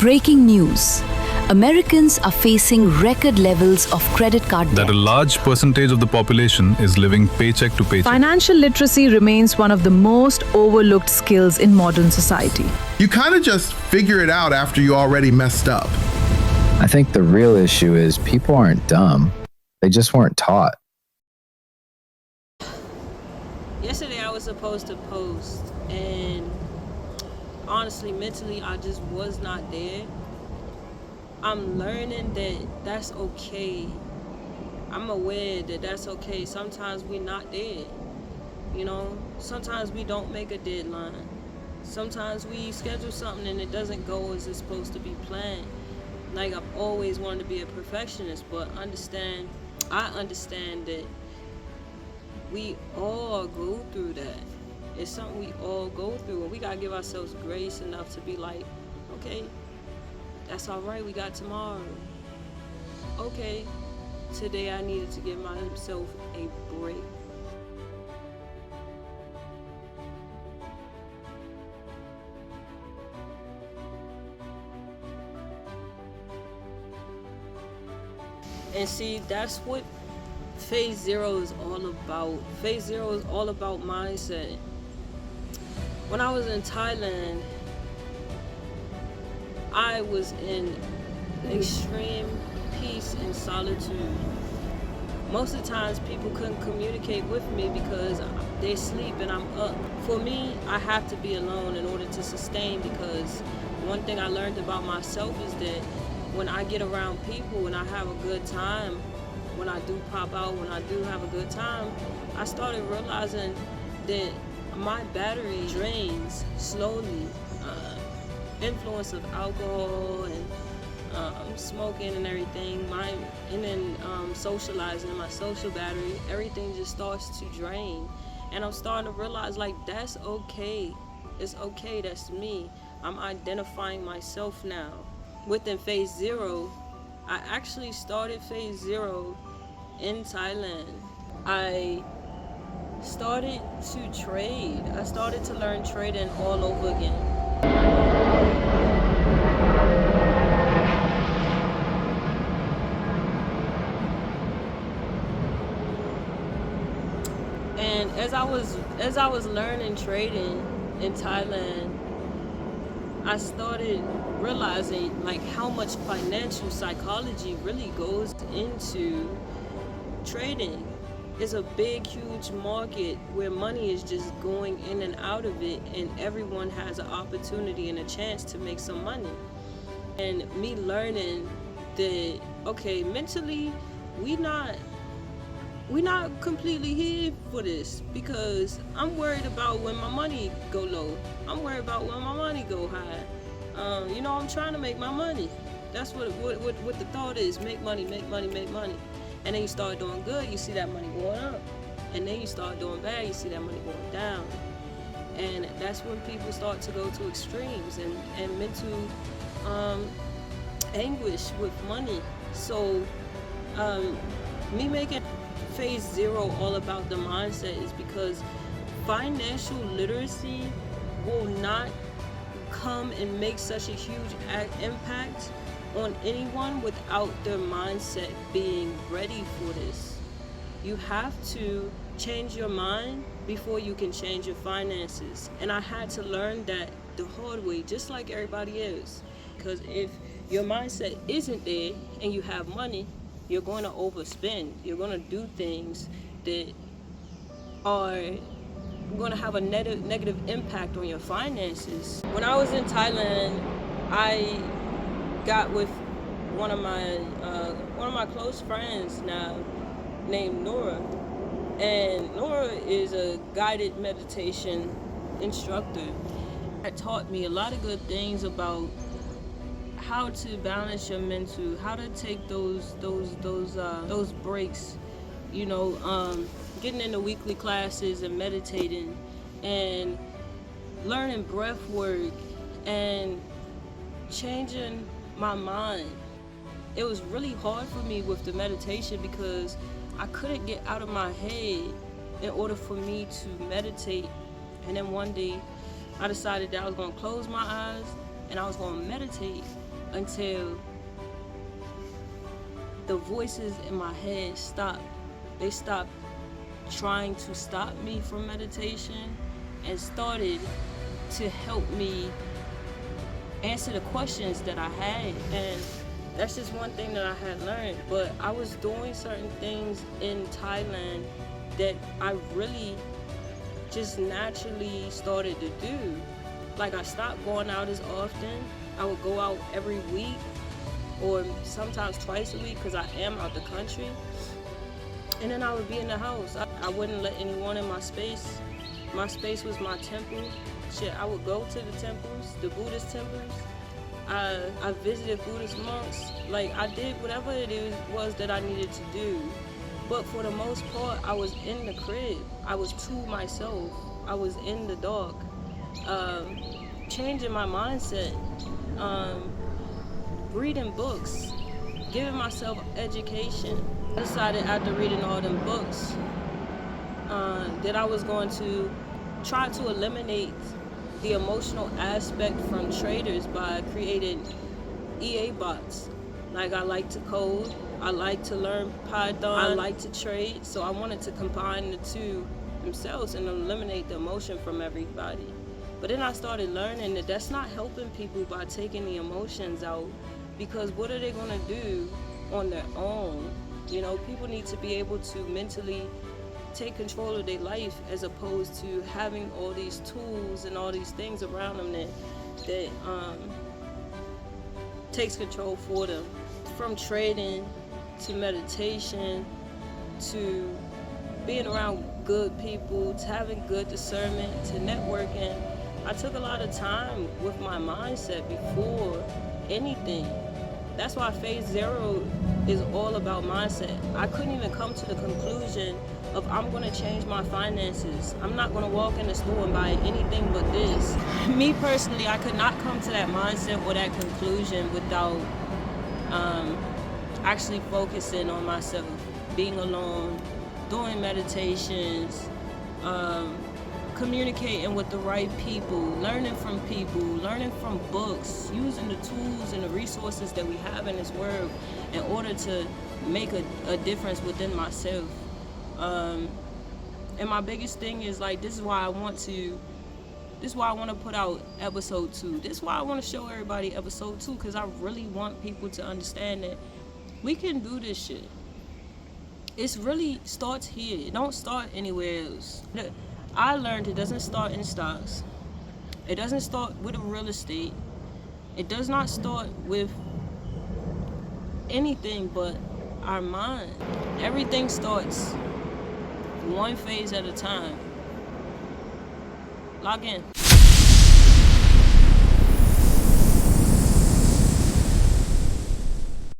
Breaking news. Americans are facing record levels of credit card debt. That a large percentage of the population is living paycheck to paycheck. Financial literacy remains one of the most overlooked skills in modern society. You kind of just figure it out after you already messed up. I think the real issue is people aren't dumb. They just weren't taught. Yesterday I was supposed to post, and honestly, mentally, I just was not there. I'm learning that that's okay. I'm aware that that's okay. Sometimes we're not there. You know, sometimes we don't make a deadline. Sometimes we schedule something and it doesn't go as it's supposed to be planned. Like, I've always wanted to be a perfectionist, but I understand that we all go through that. It's something we all go through, and we gotta give ourselves grace enough to be like, okay, that's all right, we got tomorrow. Okay, today I needed to give myself a break. And see, that's what Phase Zero is all about. Phase Zero is all about mindset. When I was in Thailand, I was in extreme peace and solitude. Most of the times people couldn't communicate with me because they sleep and I'm up. For me, I have to be alone in order to sustain, because one thing I learned about myself is that when I get around people and I have a good time, when I do pop out, when I do have a good time, I started realizing that my battery drains slowly. Influence of alcohol and smoking and everything, and then socializing, my social battery, everything just starts to drain. And I'm starting to realize, like, that's okay. It's okay, that's me. I'm identifying myself now. Within Phase Zero, I actually started Phase Zero in Thailand. I started to trade. I started to learn trading all over again. And as I was learning trading in Thailand, I started realizing like how much financial psychology really goes into trading. It's a big, huge market where money is just going in and out of it, and everyone has an opportunity and a chance to make some money. And me learning that, okay, mentally, we not completely here for this, because I'm worried about when my money go low. I'm worried about when my money go high. You know, I'm trying to make my money. That's what the thought is: make money, make money, make money. And then you start doing good, you see that money going up. And then you start doing bad, you see that money going down. And that's when people start to go to extremes and mental anguish with money. So me making Phase Zero all about the mindset is because financial literacy will not come and make such a huge impact on anyone without their mindset being ready for this. You have to change your mind before you can change your finances. And I had to learn that the hard way, just like everybody else. Because if your mindset isn't there and you have money, you're going to overspend. You're going to do things that are going to have a negative impact on your finances. When I was in Thailand, I got with one of my close friends now, named Nora. And Nora is a guided meditation instructor. It taught me a lot of good things about how to balance your mental, how to take those breaks, you know, getting into weekly classes and meditating and learning breath work and changing my mind. It was really hard for me with the meditation because I couldn't get out of my head in order for me to meditate. And then one day I decided that I was going to close my eyes and I was going to meditate. until the voices in my head stopped. They stopped trying to stop me from meditation and started to help me answer the questions that I had. And that's just one thing that I had learned. But I was doing certain things in Thailand that I really just naturally started to do. Like, I stopped going out as often. I would go out every week or sometimes twice a week because I am out the country. And then I would be in the house. I wouldn't let anyone in my space. My space was my temple. Shit, I would go to the temples, the Buddhist temples. I visited Buddhist monks. Like, I did whatever it was that I needed to do. But for the most part, I was in the crib. I was to myself. I was in the dark. Changing my mindset. Reading books. Giving myself education. I decided after reading all them books that I was going to try to eliminate the emotional aspect from traders by creating EA bots. Like, I like to code, I like to learn Python, I like to trade, so I wanted to combine the two themselves and eliminate the emotion from everybody. But then I started learning that that's not helping people by taking the emotions out, because what are they gonna do on their own? You know, people need to be able to mentally take control of their life as opposed to having all these tools and all these things around them that takes control for them. From trading to meditation to being around good people to having good discernment to networking, I took a lot of time with my mindset before anything. That's why Phase Zero is all about mindset. I couldn't even come to the conclusion of I'm gonna change my finances. I'm not gonna walk in the store and buy anything but this. Me personally, I could not come to that mindset or that conclusion without actually focusing on myself, being alone, doing meditations, communicating with the right people, learning from people, learning from books, using the tools and the resources that we have in this world in order to make a difference within myself. And my biggest thing is, like, this is why I want to put out episode 2. This is why I want to show everybody episode 2, because I really want people to understand that we can do this shit. It really starts here. It don't start anywhere else. I learned it doesn't start in stocks. It doesn't start with real estate. It does not start with anything but our mind. Everything starts one phase at a time. Log in.